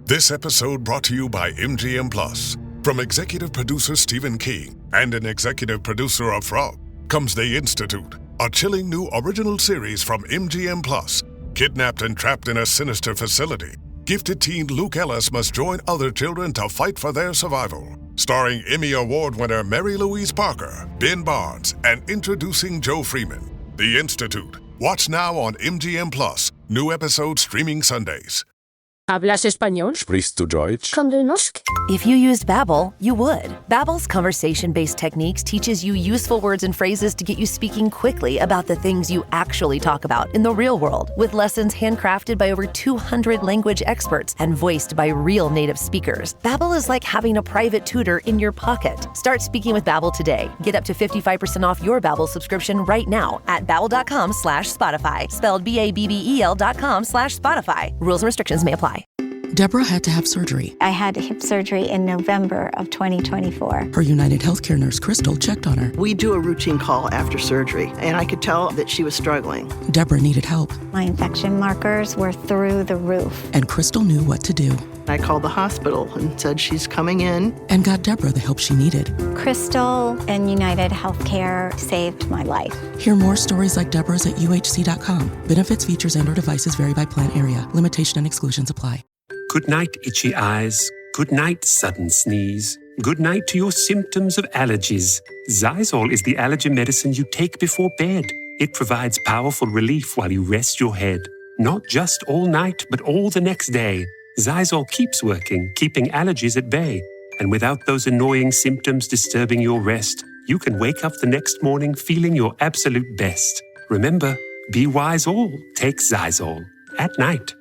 This episode brought to you by MGM Plus. From executive producer Stephen King and an executive producer of Frog comes The Institute, a chilling new original series from MGM Plus. Kidnapped and trapped in a sinister facility, gifted teen Luke Ellis must join other children to fight for their survival. Starring Emmy Award winner Mary Louise Parker, Ben Barnes, and introducing Joe Freeman. The Institute. Watch now on MGM Plus. New episodes streaming Sundays. ¿Hablas español? Sprichst du Deutsch? Kan du norsk? If you used Babbel, you would. Babbel's conversation-based techniques teaches you useful words and phrases to get you speaking quickly about the things you actually talk about in the real world, with lessons handcrafted by over 200 language experts and voiced by real native speakers. Babbel is like having a private tutor in your pocket. Start speaking with Babbel today. Get up to 55% off your Babbel subscription right now at babbel.com/Spotify. Spelled BABBEL.com/Spotify. Rules and restrictions may apply. Deborah had to have surgery. I had hip surgery in November of 2024. Her United Healthcare nurse, Crystal, checked on her. We do a routine call after surgery, and I could tell that she was struggling. Deborah needed help. My infection markers were through the roof. And Crystal knew what to do. I called the hospital and said she's coming in. And got Deborah the help she needed. Crystal and United Healthcare saved my life. Hear more stories like Deborah's at uhc.com. Benefits, features, and/or devices vary by plan area. Limitation and exclusions apply. Good night, itchy eyes. Good night, sudden sneeze. Good night to your symptoms of allergies. Zysol is the allergy medicine you take before bed. It provides powerful relief while you rest your head. Not just all night, but all the next day. Zysol keeps working, keeping allergies at bay. And without those annoying symptoms disturbing your rest, you can wake up the next morning feeling your absolute best. Remember, be wise all. Take Zysol. At night.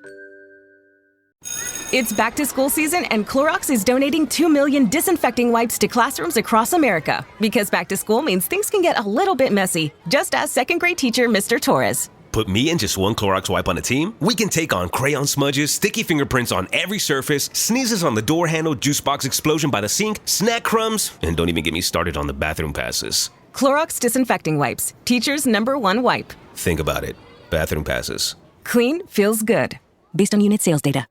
It's back to school season, and Clorox is donating 2 million disinfecting wipes to classrooms across America. Because back to school means things can get a little bit messy. Just ask second grade teacher Mr. Torres. Put me and just one Clorox wipe on a team? We can take on crayon smudges, sticky fingerprints on every surface, sneezes on the door handle, juice box explosion by the sink, snack crumbs, and don't even get me started on the bathroom passes. Clorox disinfecting wipes. Teacher's #1 wipe. Think about it. Bathroom passes. Clean feels good. Based on unit sales data.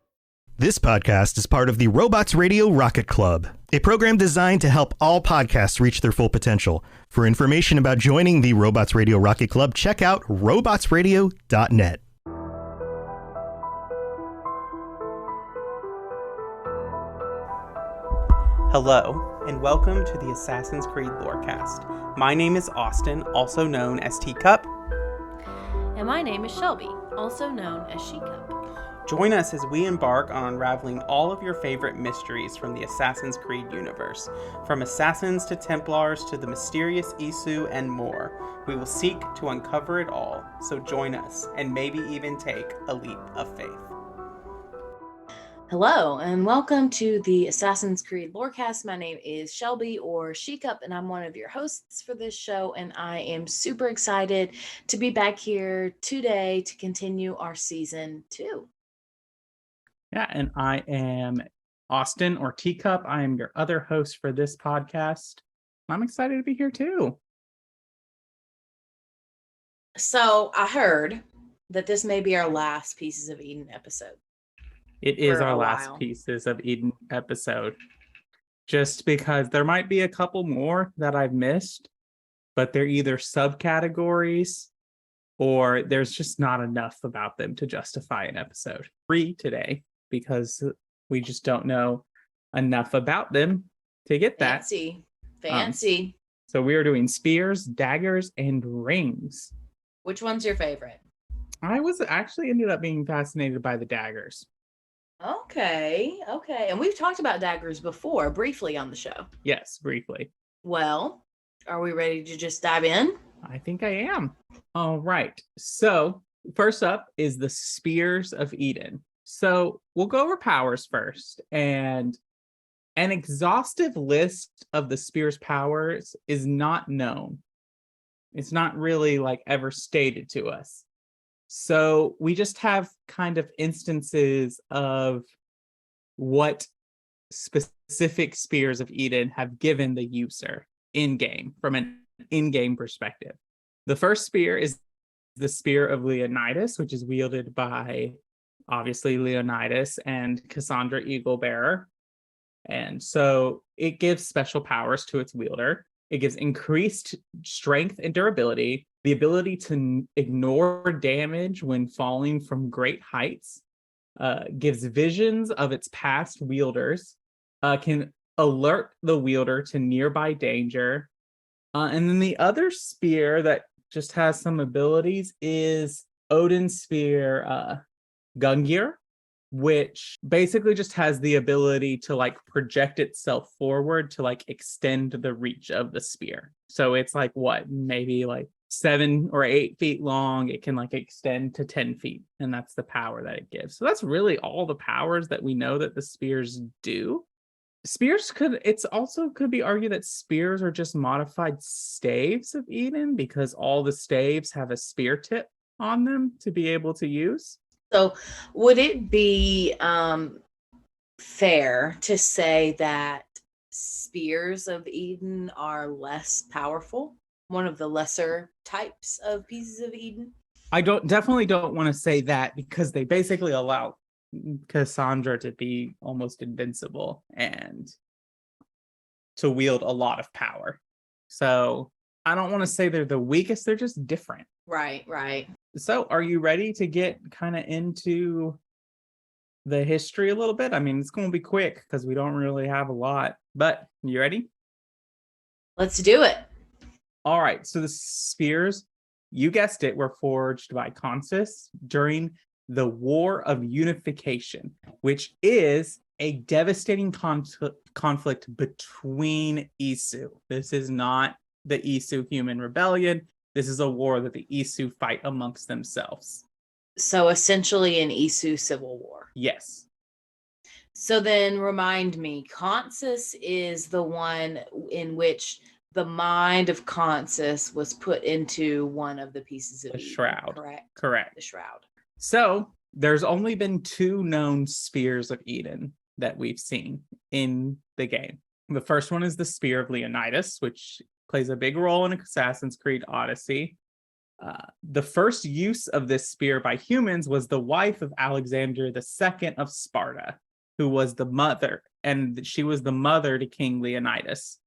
This podcast is part of the Robots Radio Rocket Club, a program designed to help all podcasts reach their full potential. For information about joining the Robots Radio Rocket Club, check out robotsradio.net. Hello, and welcome to the Assassin's Creed Lorecast. My name is Austin, also known as Teacup. And my name is Shelby, also known as She-Cup. Join us as we embark on unraveling all of your favorite mysteries from the Assassin's Creed universe. From assassins to Templars to the mysterious Isu and more. We will seek to uncover it all, so join us and maybe even take a leap of faith. Hello, and welcome to the Assassin's Creed Lorecast. My name is Shelby, or She-Cup, and I'm one of your hosts for this show, and I am super excited to be back here today to continue our Season 2. Yeah, and I am Austin, or Teacup. I am your other host for this podcast. I'm excited to be here too. So I heard that this may be our last Pieces of Eden episode. It is our last Pieces of Eden episode. Just because there might be a couple more that I've missed, but they're either subcategories or there's just not enough about them to justify an episode 3 today. Because we just don't know enough about them to get that. Fancy. So we are doing spears, daggers, and rings. Which one's your favorite? I was actually ended up being fascinated by the daggers. Okay. And we've talked about daggers before, briefly on the show. Yes, briefly. Well, are we ready to just dive in? I think I am. All right. So first up is the Spears of Eden. So we'll go over powers first, and an exhaustive list of the spear's powers is not known. It's not really ever stated to us. So we just have kind of instances of what specific spears of Eden have given the user in-game, from an in-game perspective. The first spear is the Spear of Leonidas, which is wielded by obviously Leonidas and Cassandra Eaglebearer. And so it gives special powers to its wielder. It gives increased strength and durability, the ability to ignore damage when falling from great heights, gives visions of its past wielders, can alert the wielder to nearby danger. And then the other spear that just has some abilities is Odin's spear, Gungnir, which basically just has the ability to like project itself forward to like extend the reach of the spear. So it's like what, maybe like 7 or 8 feet long. It can like extend to 10 feet, and that's the power that it gives. So that's really all the powers that we know that the spears do. Spears could be argued that spears are just modified staves of Eden, because all the staves have a spear tip on them to be able to use. So would it be fair to say that spears of Eden are less powerful? One of the lesser types of pieces of Eden? I definitely don't want to say that, because they basically allow Cassandra to be almost invincible and to wield a lot of power. So I don't want to say they're the weakest, they're just different. Right. So are you ready to get kind of into the history a little bit? I mean, it's going to be quick because we don't really have a lot, but you ready? Let's do it. All right. So the spears, you guessed it, were forged by Consus during the War of Unification, which is a devastating conflict between Isu. This is not the Isu human rebellion. This is a war that the Isu fight amongst themselves. So essentially an Isu civil war. Yes. So then remind me, Consus is the one in which the mind of Consus was put into one of the pieces of the Eden, shroud. Correct. The shroud. So there's only been 2 known spears of Eden that we've seen in the game. The first one is the Spear of Leonidas, which plays a big role in Assassin's Creed Odyssey. The first use of this spear by humans was the wife of Alexander II of Sparta, who was the mother, and she was the mother to King Leonidas.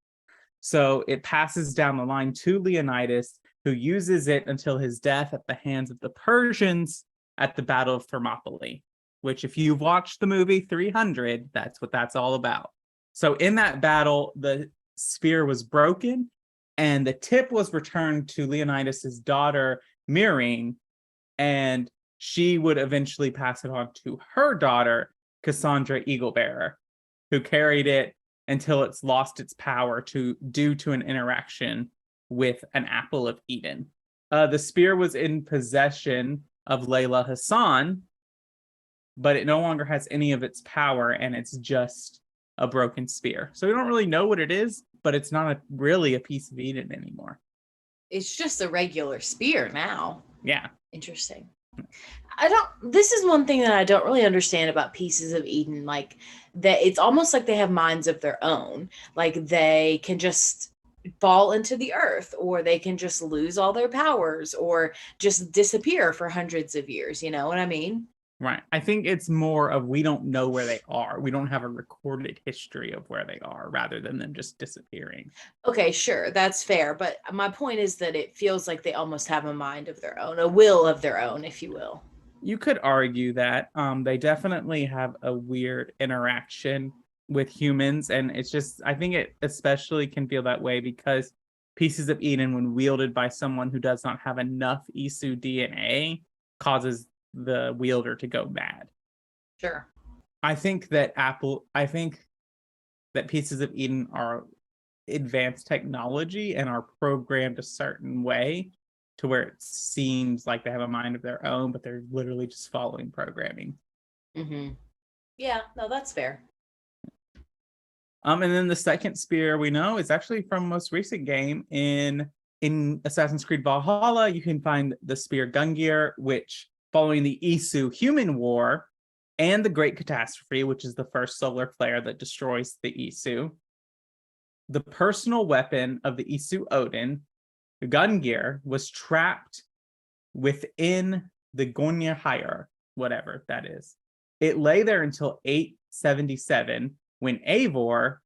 So it passes down the line to Leonidas, who uses it until his death at the hands of the Persians at the Battle of Thermopylae, which if you've watched the movie 300, that's what that's all about. So in that battle, the spear was broken, and the tip was returned to Leonidas's daughter, Myrine, and she would eventually pass it on to her daughter, Cassandra Eaglebearer, who carried it until it's lost its power due to an interaction with an apple of Eden. The spear was in possession of Layla Hassan, but it no longer has any of its power, and it's just a broken spear. So we don't really know what it is, but it's not really a piece of Eden anymore. It's just a regular spear now. Yeah. Interesting. This is one thing that I don't really understand about pieces of Eden, like that it's almost like they have minds of their own. Like they can just fall into the earth, or they can just lose all their powers, or just disappear for hundreds of years. You know what I mean? Right. I think it's more of we don't know where they are. We don't have a recorded history of where they are, rather than them just disappearing. Okay, sure. That's fair. But my point is that it feels like they almost have a mind of their own, a will of their own, if you will. You could argue that they definitely have a weird interaction with humans. And it's just, I think it especially can feel that way because pieces of Eden, when wielded by someone who does not have enough Isu DNA, causes the wielder to go mad. Sure. I think that pieces of Eden are advanced technology and are programmed a certain way to where it seems like they have a mind of their own, but they're literally just following programming. Mm-hmm. Yeah, no, that's fair. And then the second spear we know is actually from most recent game in Assassin's Creed Valhalla. You can find the spear Gungnir, which following the Isu human war and the Great Catastrophe, which is the first solar flare that destroys the Isu, the personal weapon of the Isu Odin, Gungnir, was trapped within the Gungnir whatever that is. It lay there until 877 when Eivor,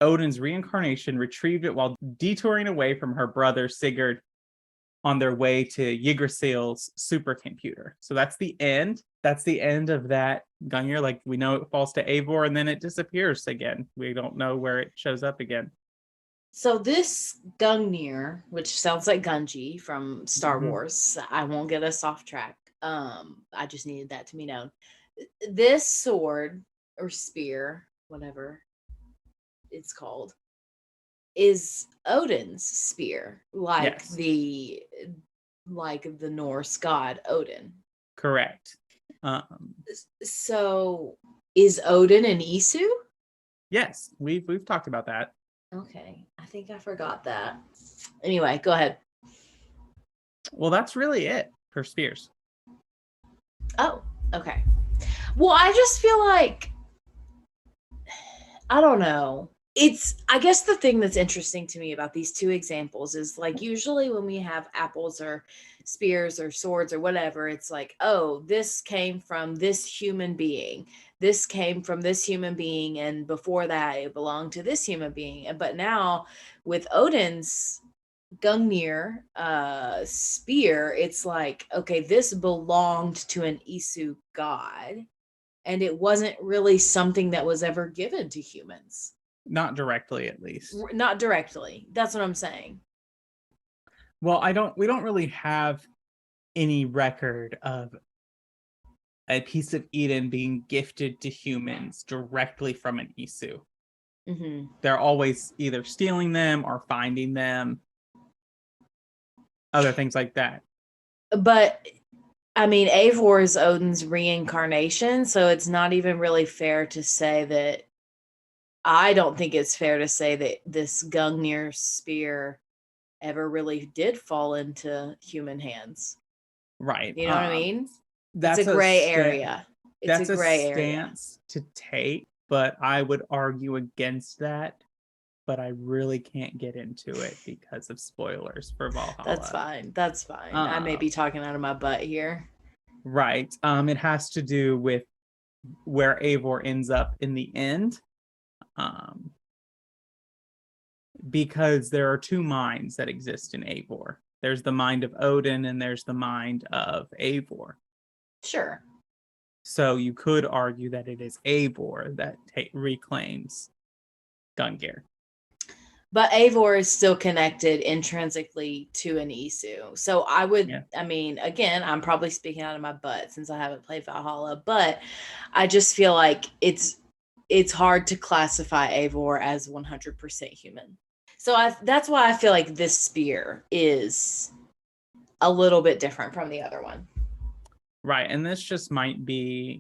Odin's reincarnation, retrieved it while detouring away from her brother Sigurd on their way to Yggdrasil's supercomputer. So that's the end. That's the end of that Gungnir. Like, we know it falls to Eivor and then it disappears again. We don't know where it shows up again. So this Gungnir, which sounds like Gungi from Star Wars, I won't get us off track. I just needed that to be known. This sword or spear, whatever it's called, is Odin's spear, like the Norse god Odin. Correct. So is Odin an Isu? Yes, we've talked about that. Okay, I think I forgot that. Anyway, go ahead. Well, that's really it for spears. Oh, okay. Well, I just feel like, I don't know. I guess the thing that's interesting to me about these two examples is, like, usually when we have apples or spears or swords or whatever, it's like, oh, this came from this human being. This came from this human being. And before that, it belonged to this human being. But now with Odin's Gungnir spear, it's like, okay, this belonged to an Isu god. And it wasn't really something that was ever given to humans. Not directly, at least. Not directly. That's what I'm saying. Well, we don't really have any record of a piece of Eden being gifted to humans directly from an Isu. Mm-hmm. They're always either stealing them or finding them. Other things like that. But I mean, Eivor is Odin's reincarnation, so it's not even really fair to say that. I don't think it's fair to say that this Gungnir spear ever really did fall into human hands. Right. You know what I mean? That's it's a gray area. It's a gray stance to take, but I would argue against that. But I really can't get into it because of spoilers for Valhalla. That's fine. I may be talking out of my butt here. Right. It has to do with where Eivor ends up in the end. Because there are two minds that exist in Eivor. There's the mind of Odin and there's the mind of Eivor. Sure. So you could argue that it is Eivor that reclaims Gungnir. But Eivor is still connected intrinsically to an Isu. So I would, I mean, again, I'm probably speaking out of my butt since I haven't played Valhalla, but I just feel like it's hard to classify Eivor as 100% human. So that's why I feel like this spear is a little bit different from the other one. Right. And this just might be,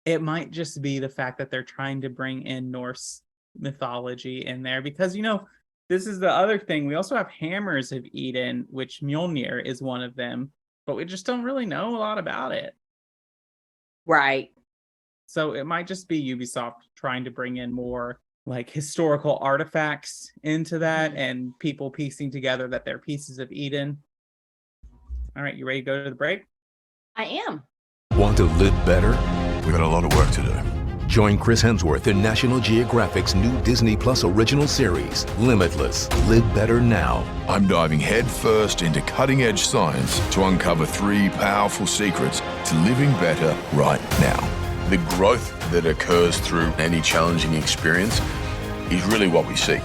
it might just be the fact that they're trying to bring in Norse mythology in there because, this is the other thing. We also have Hammers of Eden, which Mjolnir is one of them, but we just don't really know a lot about it. Right. So it might just be Ubisoft trying to bring in more like historical artifacts into that and people piecing together that they're pieces of Eden. All right, you ready to go to the break? I am. Want to live better? We got a lot of work to do. Join Chris Hemsworth in National Geographic's new Disney Plus original series, Limitless. Live better now. I'm diving headfirst into cutting-edge science to uncover 3 powerful secrets to living better right now. The growth that occurs through any challenging experience is really what we seek.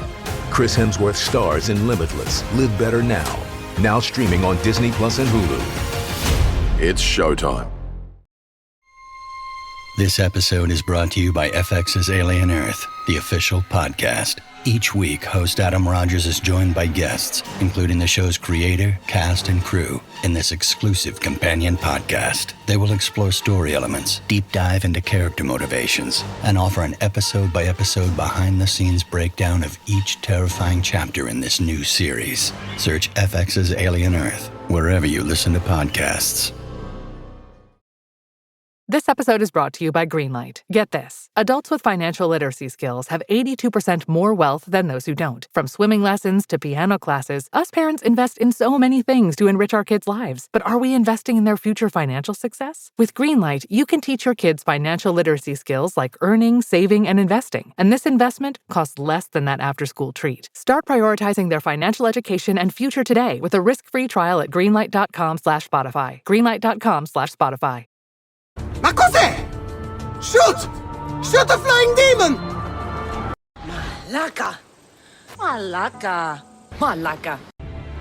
Chris Hemsworth stars in Limitless. Live better now. Now streaming on Disney Plus and Hulu. It's showtime. This episode is brought to you by FX's Alien Earth, the official podcast. Each week, host Adam Rogers is joined by guests, including the show's creator, cast, and crew, in this exclusive companion podcast. They will explore story elements, deep dive into character motivations, and offer an episode-by-episode behind-the-scenes breakdown of each terrifying chapter in this new series. Search FX's Alien Earth wherever you listen to podcasts. This episode is brought to you by Greenlight. Get this. Adults with financial literacy skills have 82% more wealth than those who don't. From swimming lessons to piano classes, us parents invest in so many things to enrich our kids' lives. But are we investing in their future financial success? With Greenlight, you can teach your kids financial literacy skills like earning, saving, and investing. And this investment costs less than that after-school treat. Start prioritizing their financial education and future today with a risk-free trial at greenlight.com/Spotify. Greenlight.com/Spotify. Ma cos'è? Shoot! Shoot a flying demon! Malaka! Malaka! Malaka!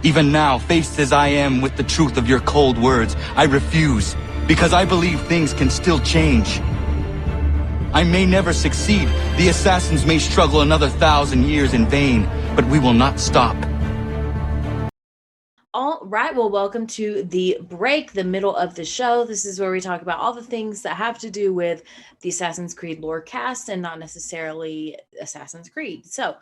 Even now, faced as I am with the truth of your cold words, I refuse, because I believe things can still change. I may never succeed. The assassins may struggle another 1,000 years in vain, but we will not stop. All right, well, welcome to the break, the middle of the show. This is where we talk about all the things that have to do with the Assassin's Creed lore cast and not necessarily Assassin's Creed. So,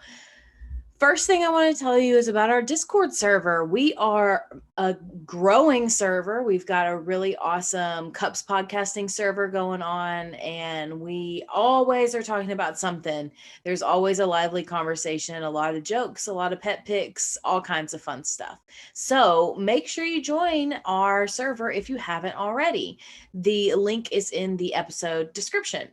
first thing I want to tell you is about our Discord server. We are a growing server. We've got a really awesome Cups podcasting server going on, and we always are talking about something. There's always a lively conversation, a lot of jokes, a lot of pet picks, all kinds of fun stuff. So make sure you join our server if you haven't already. The link is in the episode description.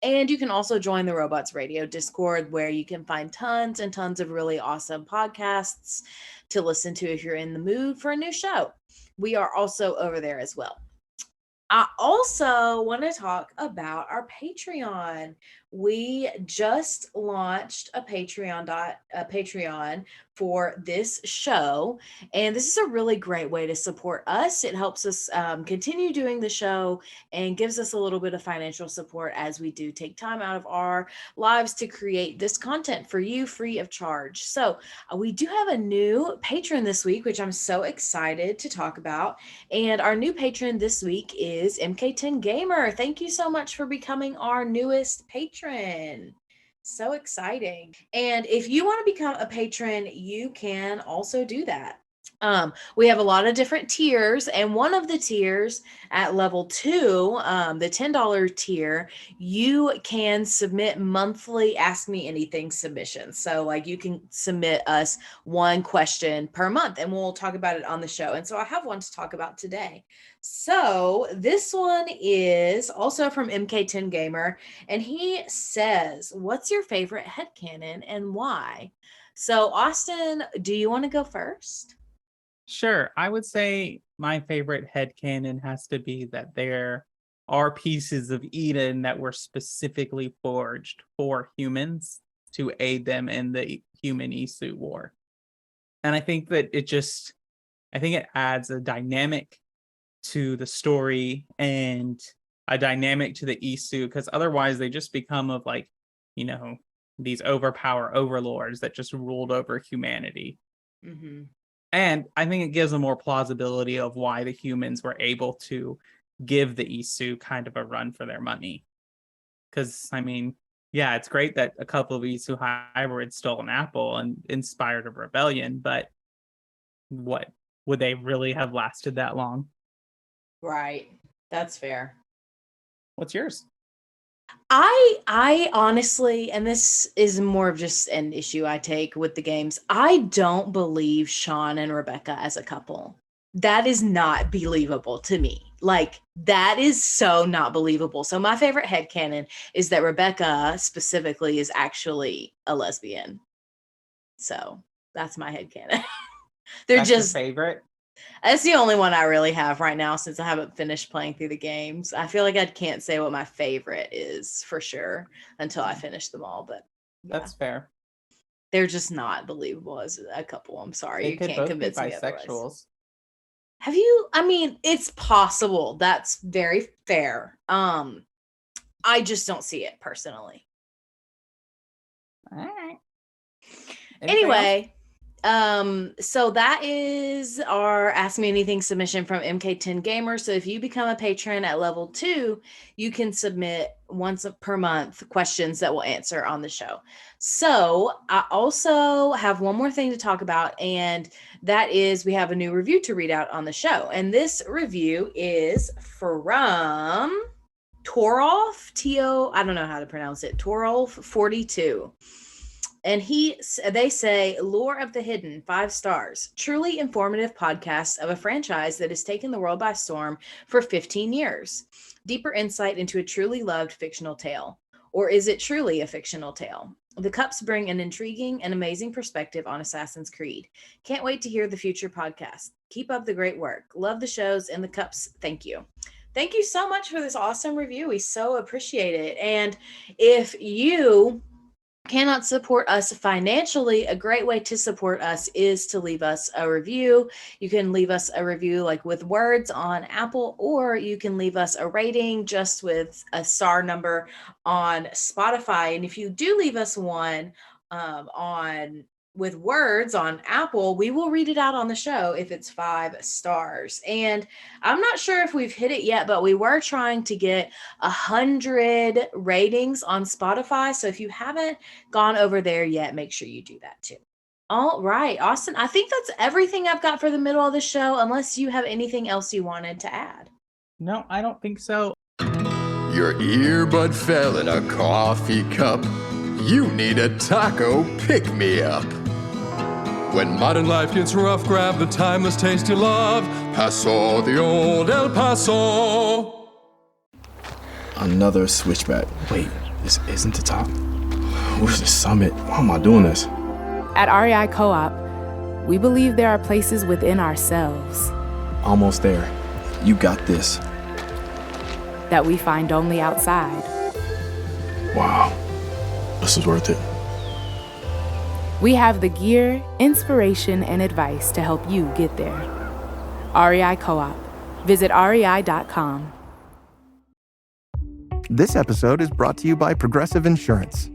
And you can also join the Robots Radio Discord, where you can find tons and tons of really awesome podcasts to listen to if you're in the mood for a new show. We are also over there as well. I also want to talk about our Patreon. We just launched a Patreon for this show, and this is a really great way to support us. It helps us continue doing the show and gives us a little bit of financial support as we do take time out of our lives to create this content for you free of charge. So we do have a new patron this week, which I'm so excited to talk about. And our new patron this week is MK10 Gamer. Thank you so much for becoming our newest patron. So exciting. And if you want to become a patron, you can also do that. We have a lot of different tiers, and one of the tiers at level 2, the $10 tier, you can submit monthly Ask Me Anything submissions. So like you can submit us one question per month and we'll talk about it on the show. And so I have one to talk about today. So this one is also from MK10 Gamer, and he says, what's your favorite headcanon and why? So Austin, do you want to go first? Sure. I would say my favorite headcanon has to be that there are pieces of Eden that were specifically forged for humans to aid them in the human Isu war. And I think that it adds a dynamic to the story and a dynamic to the Isu, because otherwise they just become of like, these overlords that just ruled over humanity. Mm-hmm. And I think it gives a more plausibility of why the humans were able to give the Isu kind of a run for their money. Because, it's great that a couple of Isu hybrids stole an apple and inspired a rebellion, but what would they really have lasted that long? Right. That's fair. What's yours? I honestly, and this is more of just an issue I take with the games, I don't believe Sean and Rebecca as a couple. That is not believable to me. Like, that is so not believable. So my favorite headcanon is that Rebecca specifically is actually a lesbian. So that's my headcanon. That's just your favorite? That's the only one I really have right now since I haven't finished playing through the games. I feel like I can't say what my favorite is for sure until I finish them all, but yeah. That's fair. They're just not believable as a couple. I'm sorry. You can't convince me otherwise. Have you? It's possible. That's very fair. I just don't see it personally. All right. Anyway, so that is our Ask Me Anything submission from MK10 Gamer. So if you become a patron at level 2, you can submit once per month questions that we'll answer on the show. So I also have one more thing to talk about, and that is we have a new review to read out on the show. And this review is from Torolf, I don't know how to pronounce it, Torolf 42. And they say, Lore of the Hidden, 5 stars. Truly informative podcast of a franchise that has taken the world by storm for 15 years. Deeper insight into a truly loved fictional tale. Or is it truly a fictional tale? The Cups bring an intriguing and amazing perspective on Assassin's Creed. Can't wait to hear the future podcast. Keep up the great work. Love the shows and the Cups. Thank you. Thank you so much for this awesome review. We so appreciate it. And if you cannot support us financially, a great way to support us is to leave us a review. You can leave us a review like with words on Apple, or you can leave us a rating just with a star number on Spotify. And if you do leave us one with words on Apple, we will read it out on the show if it's 5 stars. And I'm not sure if we've hit it yet, but we were trying to get 100 ratings on Spotify. So if you haven't gone over there yet, make sure you do that too. All right, Austin, I think that's everything I've got for the middle of the show, unless you have anything else you wanted to add. No, I don't think so. Your earbud fell in a coffee cup. You need a taco pick-me-up. When modern life gets rough, grab the timeless taste you love. Paso, the old El Paso. Another switchback. Wait, this isn't the top. Where's the summit? Why am I doing this? At REI Co-op, we believe there are places within ourselves Almost there. You got this. that we find only outside. Wow. This is worth it. We have the gear, inspiration, and advice to help you get there. REI Co-op. Visit rei.com. This episode is brought to you by Progressive Insurance.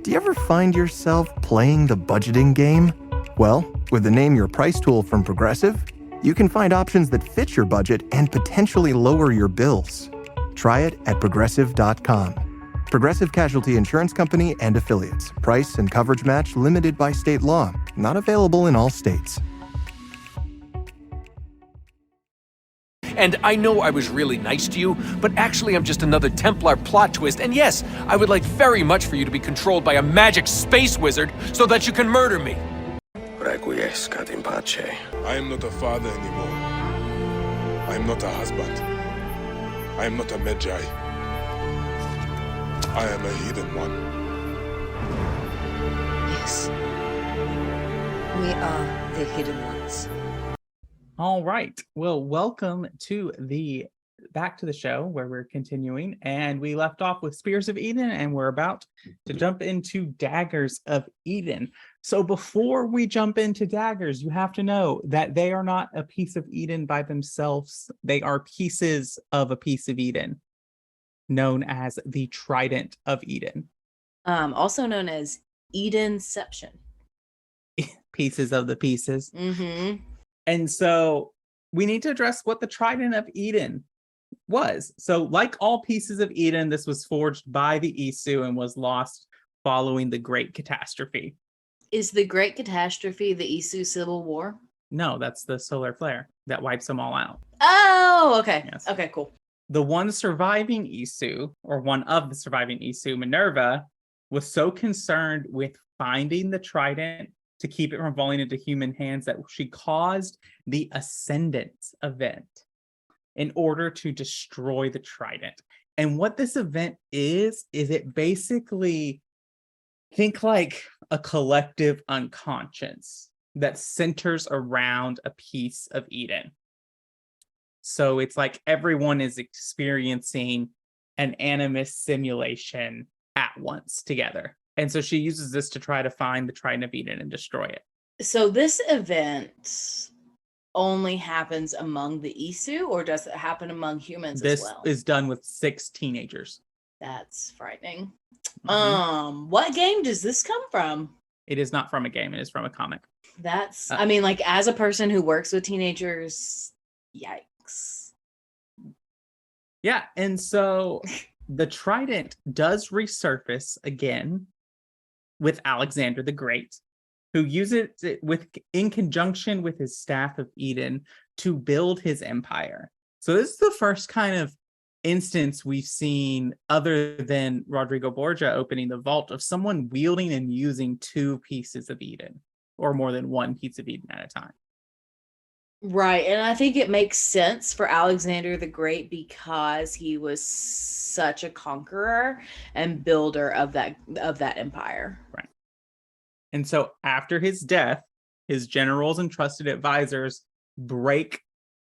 Do you ever find yourself playing the budgeting game? Well, with the Name Your Price tool from Progressive, you can find options that fit your budget and potentially lower your bills. Try it at progressive.com. Progressive Casualty Insurance Company and Affiliates. Price and coverage match limited by state law. Not available in all states. And I know I was really nice to you, but actually I'm just another Templar plot twist. And yes, I would like very much for you to be controlled by a magic space wizard so that you can murder me. Requiescat in pace. I am not a father anymore. I am not a husband. I am not a Magi. I am a hidden one. Yes. We are the hidden ones. All right. Well, welcome to back to the show where we're continuing, and we left off with Spears of Eden, and we're about to jump into Daggers of Eden. So before we jump into Daggers, you have to know that they are not a piece of Eden by themselves. They are pieces of a piece of Eden, known as the Trident of Eden. Also known as Edenception. Pieces of the pieces. Mm-hmm. And so we need to address what the Trident of Eden was. So like all pieces of Eden, this was forged by the Isu and was lost following the Great Catastrophe. Is the Great Catastrophe the Isu Civil War? No, that's the solar flare that wipes them all out. Oh, okay. Yes. Okay, cool. The one surviving Isu, or one of the surviving Isu, Minerva, was so concerned with finding the Trident to keep it from falling into human hands that she caused the Ascendance Event in order to destroy the Trident. And what this event is it basically, think like a collective unconscious that centers around a piece of Eden. So it's like everyone is experiencing an animus simulation at once together. And so she uses this to try to find the Trident of Eden and destroy it. So this event only happens among the Isu, or does it happen among humans as well? This is done with 6 teenagers. That's frightening. Mm-hmm. What game does this come from? It is not from a game. It is from a comic. That's, I mean, like, as a person who works with teenagers, yikes. Yeah, and so the Trident does resurface again with Alexander the Great, who uses it in conjunction with his Staff of Eden to build his empire. So this is the first kind of instance we've seen, other than Rodrigo Borgia opening the vault, of someone wielding and using 2 pieces of Eden, or more than 1 piece of Eden at a time. Right. And I think it makes sense for Alexander the Great because he was such a conqueror and builder of that empire. Right. And so after his death, his generals and trusted advisors break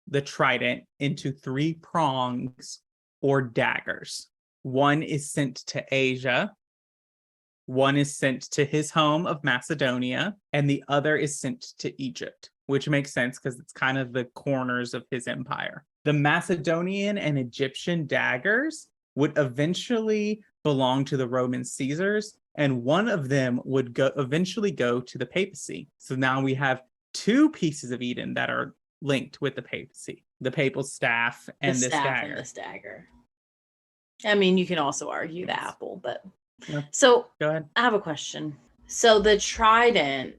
the trident into 3 prongs or daggers. One is sent to Asia, one is sent to his home of Macedonia, and the other is sent to Egypt, which makes sense because it's kind of the corners of his empire. The Macedonian and Egyptian daggers would eventually belong to the Roman Caesars, and one of them would eventually go to the papacy. So now we have 2 pieces of Eden that are linked with the papacy, the papal staff and this dagger. And this dagger. I mean, you can also argue the apple, but yeah. So go ahead. I have a question. So the trident,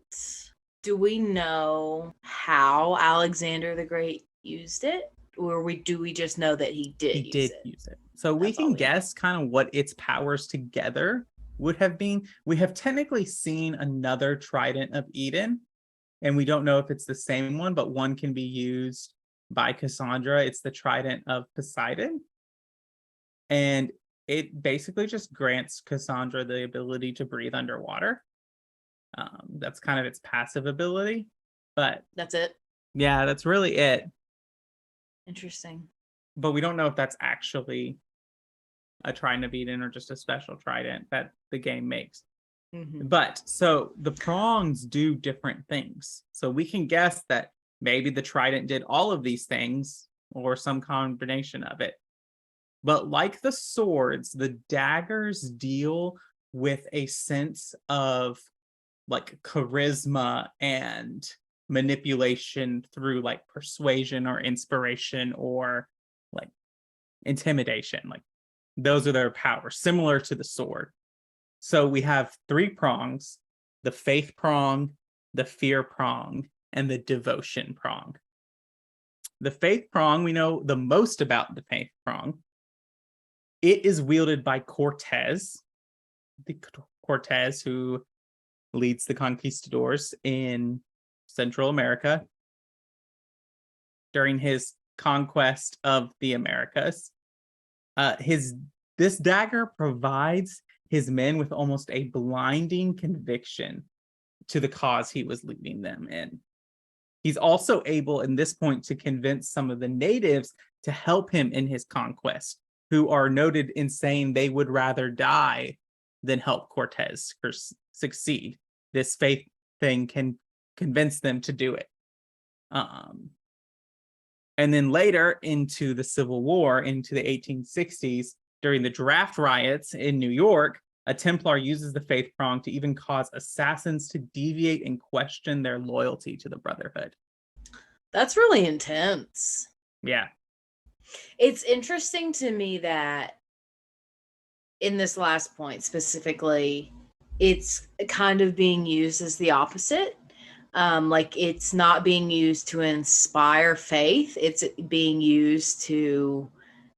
do we know how Alexander the Great used it, or do we just know that he did use it? So we can guess kind of what its powers together would have been. We have technically seen another Trident of Eden, and we don't know if it's the same one, but one can be used by Cassandra. It's the Trident of Poseidon. And it basically just grants Cassandra the ability to breathe underwater. That's kind of its passive ability, but that's it. Yeah, that's really it. Interesting. But we don't know if that's actually a Trident of Eden or just a special trident that the game makes. Mm-hmm. But so the prongs do different things. So we can guess that maybe the trident did all of these things or some combination of it. But like the swords, the daggers deal with a sense of like charisma and manipulation through like persuasion or inspiration or like intimidation. Like those are their powers, similar to the sword. So we have 3 prongs: the faith prong, the fear prong, and the devotion prong. The faith prong, we know the most about the faith prong. It is wielded by Cortez, who leads the conquistadors in Central America during his conquest of the Americas. This dagger provides his men with almost a blinding conviction to the cause he was leading them in. He's also able, in this point, to convince some of the natives to help him in his conquest, who are noted in saying they would rather die than help Cortez succeed. This faith thing can convince them to do it. And then later into the Civil War, into the 1860s, during the draft riots in New York, a Templar uses the faith prong to even cause assassins to deviate and question their loyalty to the Brotherhood. That's really intense. Yeah. It's interesting to me that in this last point specifically, it's kind of being used as the opposite. Like it's not being used to inspire faith. It's being used to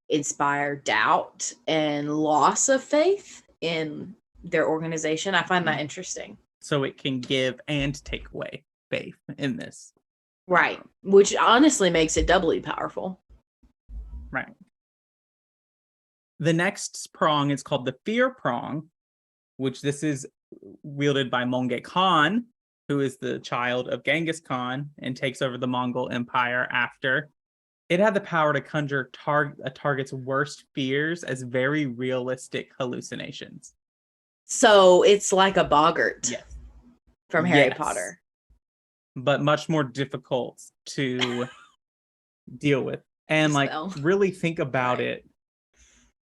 inspire doubt and loss of faith in their organization. I find that interesting. So it can give and take away faith in this. Right. Which honestly makes it doubly powerful. Right. The next prong is called the fear prong, which this is wielded by Mongke Khan, who is the child of Genghis Khan and takes over the Mongol Empire after. It had the power to conjure a target's worst fears as very realistic hallucinations. So it's like a boggart. Yes. From Harry Potter. But much more difficult to deal with. And like really think about it.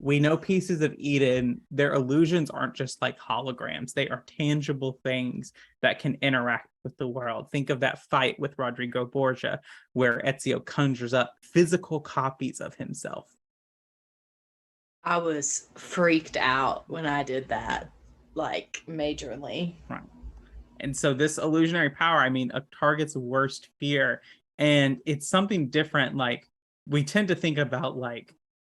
We know pieces of Eden, their illusions aren't just like holograms. They are tangible things that can interact with the world. Think of that fight with Rodrigo Borgia, where Ezio conjures up physical copies of himself. I was freaked out when I did that, like majorly. Right. And so this illusionary power, I mean, a target's worst fear, and it's something different. Like we tend to think about like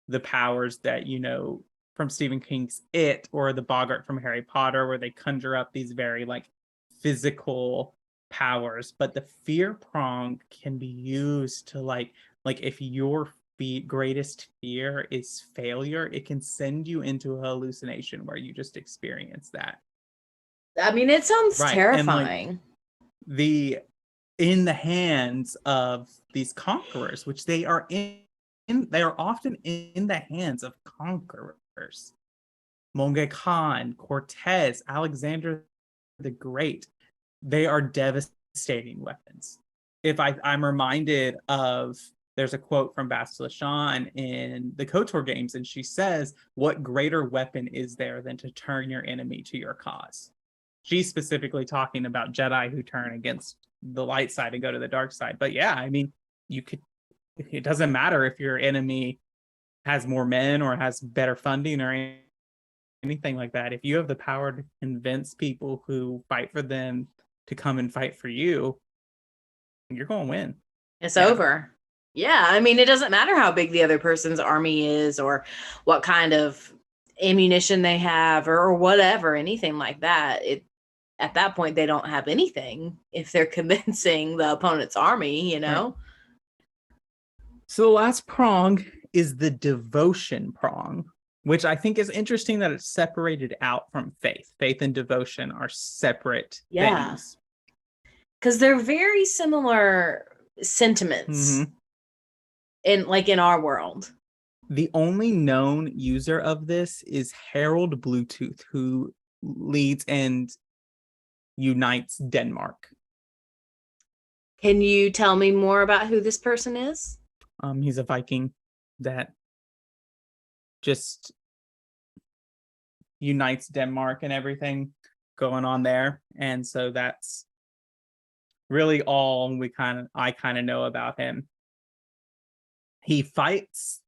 the powers that you know from Stephen King's It or the Boggart from Harry Potter, where they conjure up these very like physical powers. But the fear prong can be used to like if your greatest fear is failure, it can send you into a hallucination where you just experience that. I mean, it sounds Right. terrifying. And, like, in the hands of these conquerors, which they are they are often in the hands of conquerors. Monge Khan, Cortez, Alexander the Great, they are devastating weapons. I'm reminded of, there's a quote from Bastila Shan in the KOTOR games, and she says, "What greater weapon is there than to turn your enemy to your cause?" She's specifically talking about Jedi who turn against the light side and go to the dark side. But yeah, I mean, it doesn't matter if your enemy has more men or has better funding or anything like that. If you have the power to convince people who fight for them to come and fight for you, you're going to win. It's over. Yeah, I mean, it doesn't matter how big the other person's army is or what kind of ammunition they have or whatever, anything like that. At that point, they don't have anything if they're convincing the opponent's army, you know? Right. So the last prong is the devotion prong, which I think is interesting that it's separated out from faith. Faith and devotion are separate things. Because they're very similar sentiments in our world. The only known user of this is Harold Bluetooth, who leads and unites Denmark. Can you tell me more about who this person is? He's a Viking that just unites Denmark and everything going on there. And so that's really all I kind of know about him. He fights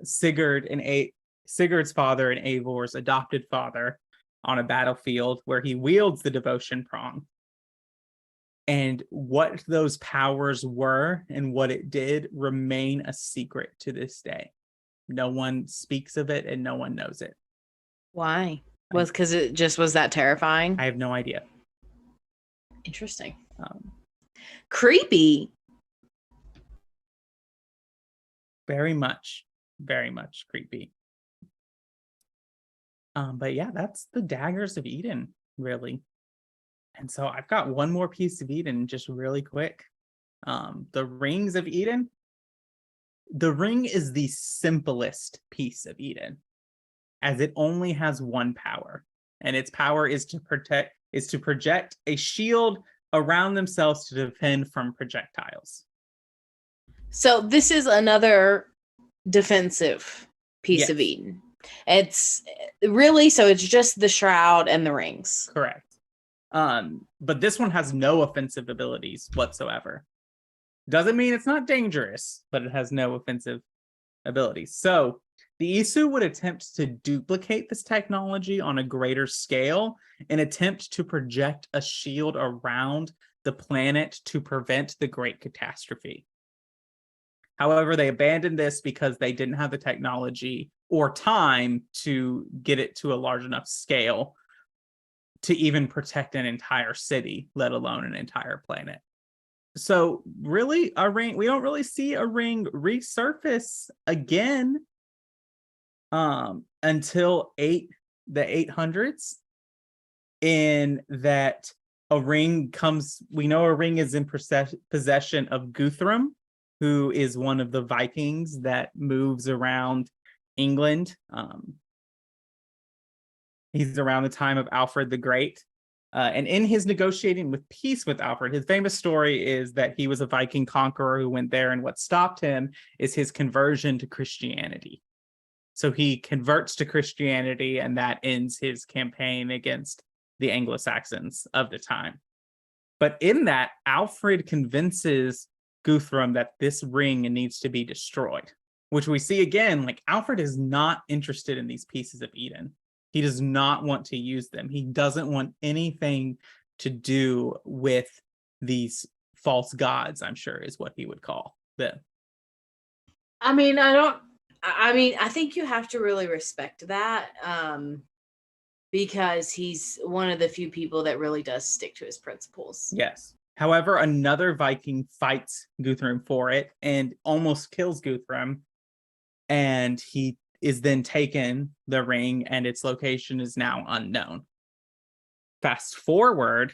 Sigurd's father and Eivor's adopted father on a battlefield where he wields the devotion prong. And what those powers were and what it did remain a secret to this day. No one speaks of it and no one knows it. Why? Because it just was that terrifying? I have no idea. Interesting. Creepy. Very much creepy. But yeah, that's the Daggers of Eden, really. And so I've got one more piece of Eden, just really quick. The Rings of Eden. The ring is the simplest piece of Eden, as it only has one power, and its power is to project a shield around themselves to defend from projectiles. So this is another defensive piece of Eden. It's really, so it's just the shroud and the rings. Correct. But this one has no offensive abilities whatsoever. Doesn't mean it's not dangerous, but it has no offensive abilities. So the Isu would attempt to duplicate this technology on a greater scale and attempt to project a shield around the planet to prevent the Great Catastrophe. However, they abandoned this because they didn't have the technology or time to get it to a large enough scale to even protect an entire city, let alone an entire planet. So really, we don't really see a ring resurface again until the 800s, in that we know a ring is in possession of Guthrum, who is one of the Vikings that moves around England. He's around the time of Alfred the Great. And in his negotiating with peace with Alfred, his famous story is that he was a Viking conqueror who went there, and what stopped him is his conversion to Christianity. So he converts to Christianity, and that ends his campaign against the Anglo-Saxons of the time. But in that, Alfred convinces Guthrum that this ring needs to be destroyed, which we see again, like Alfred is not interested in these pieces of Eden. He does not want to use them. He doesn't want anything to do with these false gods, I'm sure is what he would call them. I mean, I I mean, I think you have to really respect that, because he's one of the few people that really does stick to his principles. Yes. However, another Viking fights Guthrum for it and almost kills Guthrum. And he is then taken the ring, and its location is now unknown. Fast forward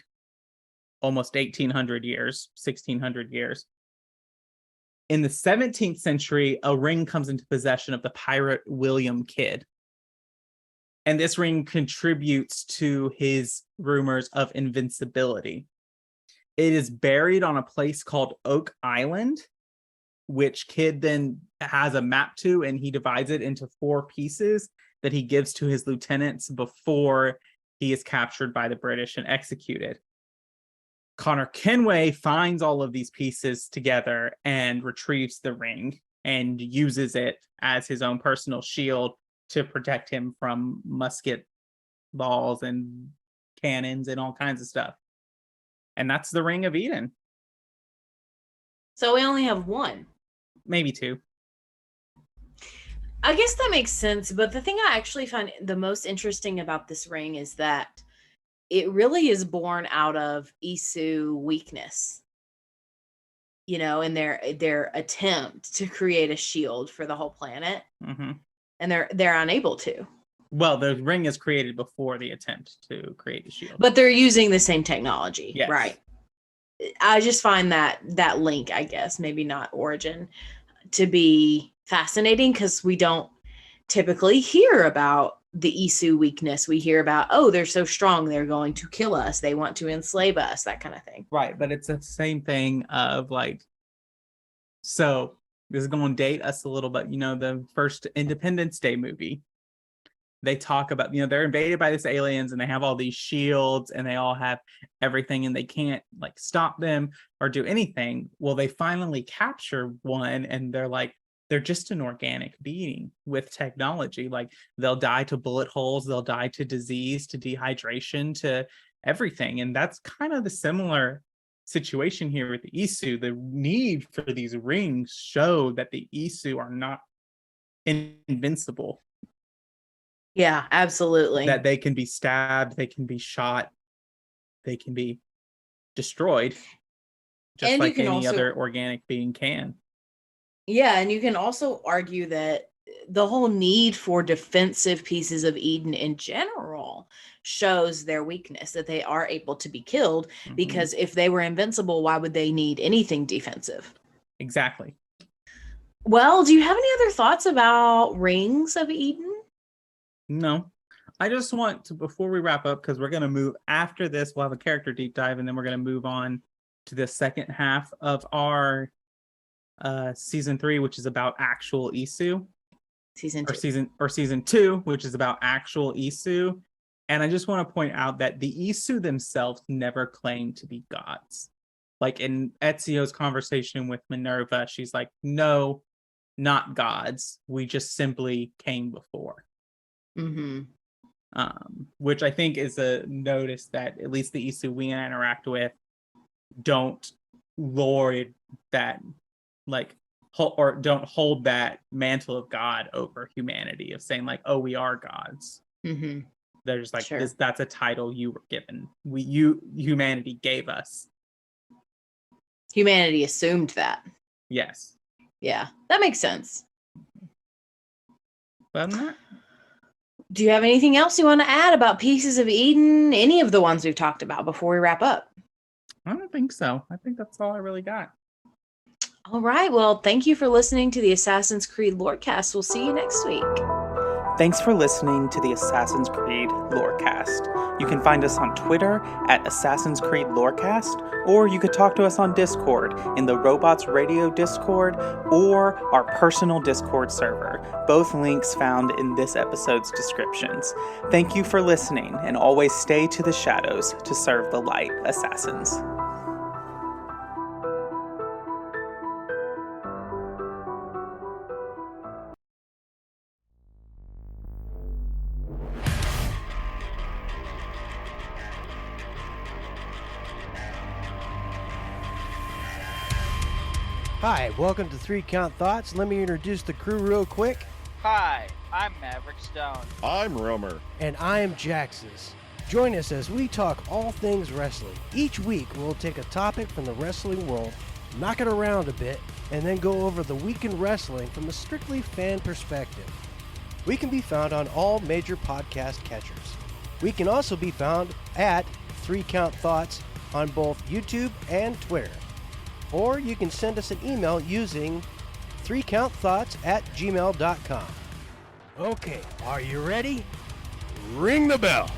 almost 1,800 years, 1,600 years. In the 17th century, a ring comes into possession of the pirate William Kidd. And this ring contributes to his rumors of invincibility. It is buried on a place called Oak Island, which Kidd then has a map to, and he divides it into 4 pieces that he gives to his lieutenants before he is captured by the British and executed. Connor Kenway finds all of these pieces together and retrieves the ring and uses it as his own personal shield to protect him from musket balls and cannons and all kinds of stuff. And that's the Ring of Eden. So we only have 1. Maybe 2. I guess that makes sense. But the thing I actually find the most interesting about this ring is that it really is born out of Isu weakness, you know, in their attempt to create a shield for the whole planet. Mm-hmm. And they're unable to. Well, the ring is created before the attempt to create the shield. But they're using the same technology. Yes. Right. I just find that link, I guess, maybe not origin, to be fascinating, because we don't typically hear about the Isu weakness. We hear about, oh, they're so strong, they're going to kill us, they want to enslave us, that kind of thing. Right, but it's the same thing of like, so this is going to date us a little bit. You know, the first Independence Day movie, they talk about, you know, they're invaded by these aliens and they have all these shields and they all have everything and they can't like stop them or do anything. Well, they finally capture one and they're like, they're just an organic being with technology. Like they'll die to bullet holes, they'll die to disease, to dehydration, to everything. And that's kind of the similar situation here with the Isu. The need for these rings show that the Isu are not invincible. Yeah, absolutely. That they can be stabbed, they can be shot, they can be destroyed, just and like any other organic being can. Yeah, and you can also argue that the whole need for defensive pieces of Eden in general shows their weakness, that they are able to be killed, because if they were invincible, why would they need anything defensive? Exactly. Well, do you have any other thoughts about Rings of Eden? No. I just want to, before we wrap up, because we're going to move after this, we'll have a character deep dive, and then we're going to move on to the second half of our season 3, which is about actual Isu. Season 2, which is about actual Isu. And I just want to point out that the Isu themselves never claimed to be gods. Like in Ezio's conversation with Minerva, she's like, no, not gods. We just simply came before. Mm-hmm. Which I think is a notice that at least the Isu we interact with don't lord that, like, or don't hold that mantle of God over humanity of saying like, oh, we are gods. Mm-hmm. They're just like, that's a title you were given. Humanity gave us. Humanity assumed that. Yes. Yeah, that makes sense. But not. Do you have anything else you want to add about Pieces of Eden? Any of the ones we've talked about before we wrap up? I don't think so. I think that's all I really got. All right. Well, thank you for listening to the Assassin's Creed Lorecast. We'll see you next week. Thanks for listening to the Assassin's Creed Lorecast. You can find us on Twitter at Assassin's Creed Lorecast, or you could talk to us on Discord in the Robots Radio Discord or our personal Discord server. Both links found in this episode's descriptions. Thank you for listening, and always stay to the shadows to serve the light, Assassins. Hi, welcome to 3 Count Thoughts. Let me introduce the crew real quick. Hi, I'm Maverick Stone. I'm Romer. And I'm Jaxus. Join us as we talk all things wrestling. Each week, we'll take a topic from the wrestling world, knock it around a bit, and then go over the week in wrestling from a strictly fan perspective. We can be found on all major podcast catchers. We can also be found at 3 Count Thoughts on both YouTube and Twitter. Or you can send us an email using 3countthoughts@gmail.com. Okay, are you ready? Ring the bell.